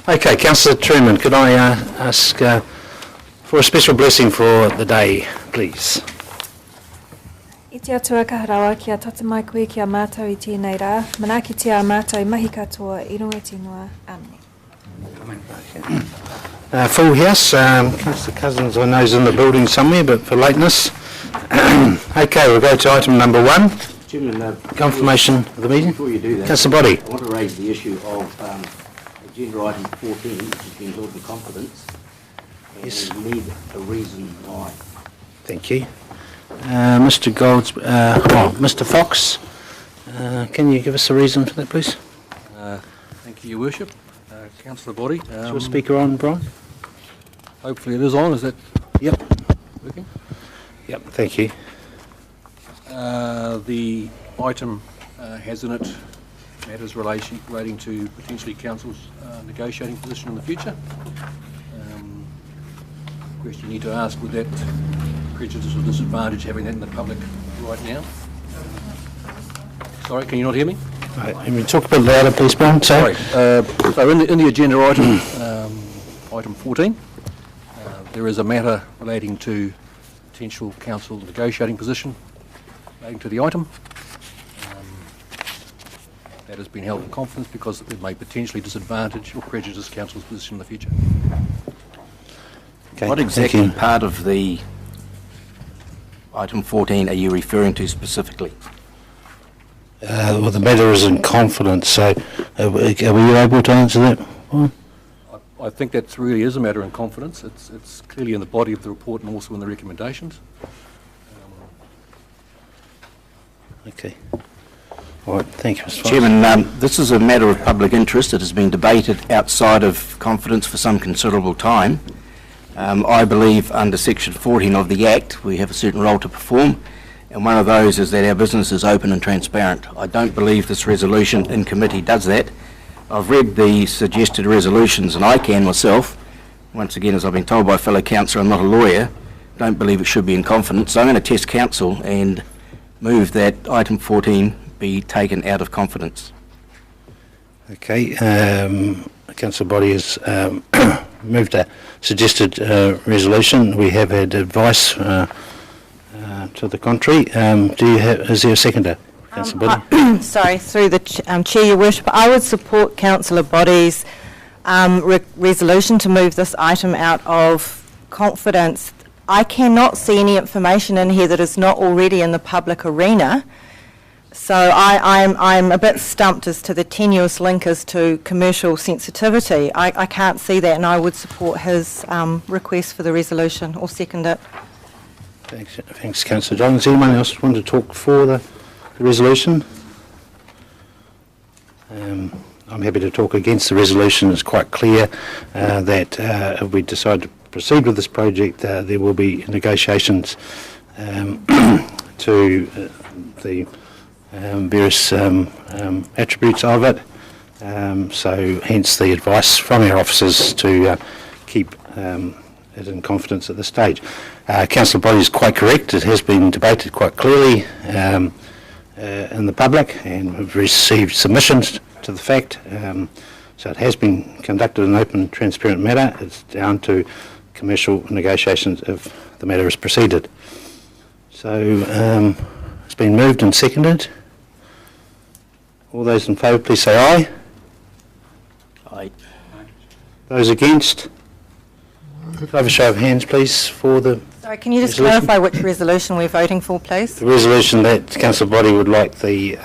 Okay, Councillor Truman, could I ask for a special blessing for the day, please? I te atua kaharawa kia tata mai koe kia mātou I tēnei rā. Manaki te a mātou mahi katoa I runga tinua. Amen. Full house. Councillor Cousins, I know, is in the building somewhere, but for lateness. Okay, we'll go to item number 1. Chairman, confirmation of the meeting. Before you do that, Councillor Body. I want to raise the issue of agenda item 14, which has been held in confidence. Yes. We need a reason why. Thank you. Mr. Mr. Fox, can you give us a reason for that, please? Thank you, Your Worship. Councillor Body. Is your speaker on, Brian? Hopefully it is on. Is that Yep. working? Yep, thank you. The item has in it matters relating to potentially Council's negotiating position in the future. Question you need to ask, would that prejudice or disadvantage having that in the public right now? Sorry, can you not hear me? Right, can we talk a bit louder, please, Brian? Sorry. So in the agenda item, item 14, there is a matter relating to potential council negotiating position relating to the item. That has been held in confidence because it may potentially disadvantage or prejudice council's position in the future. Okay, What exactly part of the item 14 are you referring to specifically? Well, the matter is in confidence, so are we able to answer that? I think that really is a matter in confidence. It's clearly in the body of the report and also in the recommendations. Okay. All right, thank you, Mr. Fox. Chairman, this is a matter of public interest. It has been debated outside of confidence for some considerable time. I believe under Section 14 of the Act we have a certain role to perform, and one of those is that our business is open and transparent. I don't believe this resolution in committee does that. I've read the suggested resolutions and I can myself, once again as I've been told by a fellow councillor, I'm not a lawyer, don't believe it should be in confidence. So I'm going to test council and move that item 14 be taken out of confidence. Okay, Councillor Body has moved a suggested resolution. We have had advice to the contrary. Is there a seconder? Councillor Body? Sorry, through the Chair, Your Worship, I would support Councillor Body's resolution to move this item out of confidence. I cannot see any information in here that is not already in the public arena. So I'm a bit stumped as to the tenuous link as to commercial sensitivity. I can't see that, and I would support his request for the resolution or second it. Thanks, Councillor John. Does anyone else want to talk for the resolution? I'm happy to talk against the resolution. It's quite clear that if we decide to proceed with this project, there will be negotiations to the various attributes of it. So hence the advice from our officers to keep it in confidence at this stage. Councillor Body is quite correct. It has been debated quite clearly in the public, and we've received submissions to the fact. So it has been conducted in an open, transparent manner. It's down to commercial negotiations if the matter is proceeded. So it's been moved and seconded. All those in favour, please say aye. Aye. Those against? Could I have a show of hands, please, for the Sorry, can you just resolution? clarify which resolution we're voting for, please? The resolution that Councillor Body would like the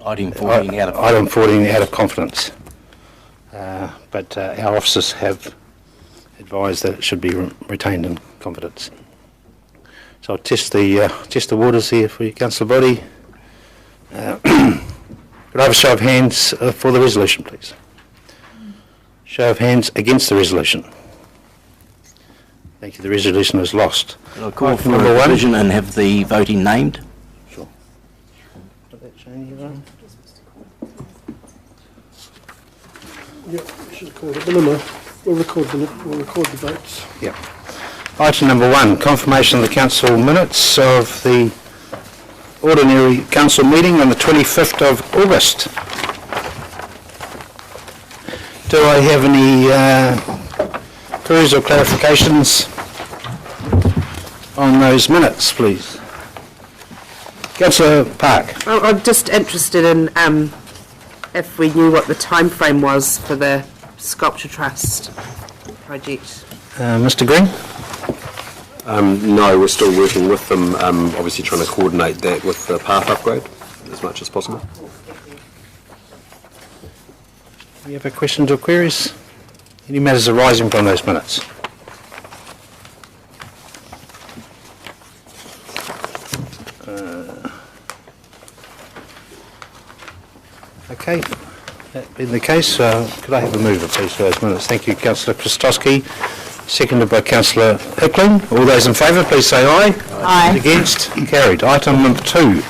Item 14 out of item 14 out of confidence. But our officers have advised that it should be retained in confidence. So I'll test the waters here for you, Councillor Body. Could I have a show of hands for the resolution, please? Show of hands against the resolution. Thank you. The resolution is lost. I'll call for a revision and have the voting named. Sure. Did that change anyone? Yeah, we should record it. We'll record the votes. Yeah. Item number 1, confirmation of the council minutes of the ordinary council meeting on the 25th of August. Do I have any queries or clarifications on those minutes, please? Councillor Park. I'm just interested in if we knew what the time frame was for the Sculpture Trust project. Mr Green? No, we're still working with them, obviously trying to coordinate that with the path upgrade as much as possible. Any other questions or queries? Any matters arising from those minutes? Okay, that being the case, could I have a mover please for those minutes? Thank you, Councillor Christowski, seconded by Councillor Hickling. All those in favour, please say aye. Aye. Against? Carried. Item number 2,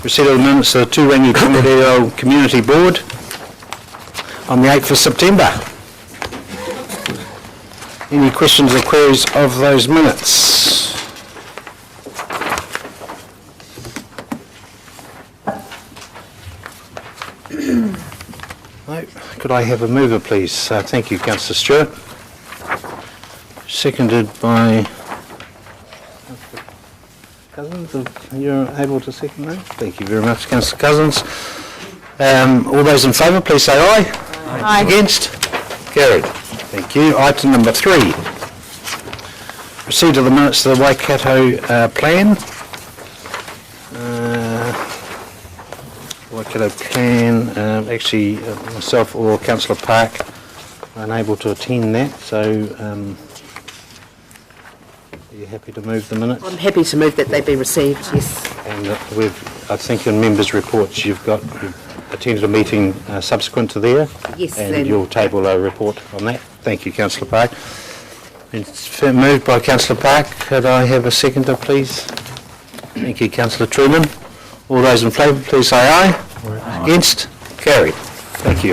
receipt of the minutes of the Turangi-Tongariro Community Board on the 8th of September. Any questions or queries of those minutes? No. Could I have a mover, please? Thank you, Councillor Stewart. Seconded by Cousins. If you're able to second that. Thank you very much, Councillor Cousins. All those in favour, please say aye. Aye. Against? Carried. Thank you. Item number 3. Receipt of the minutes of the Waikato plan. Waikato plan, actually myself or Councillor Park are unable to attend that, so are you happy to move the minutes? I'm happy to move that they be received, yes. And I think in members' reports you've attended a meeting subsequent to there. Yes. And you'll table a report on that. Thank you, Councillor Park. It's moved by Councillor Park. Could I have a seconder, please? Thank you, Councillor Truman. All those in favour, please say aye. Against? Carried. Thank you.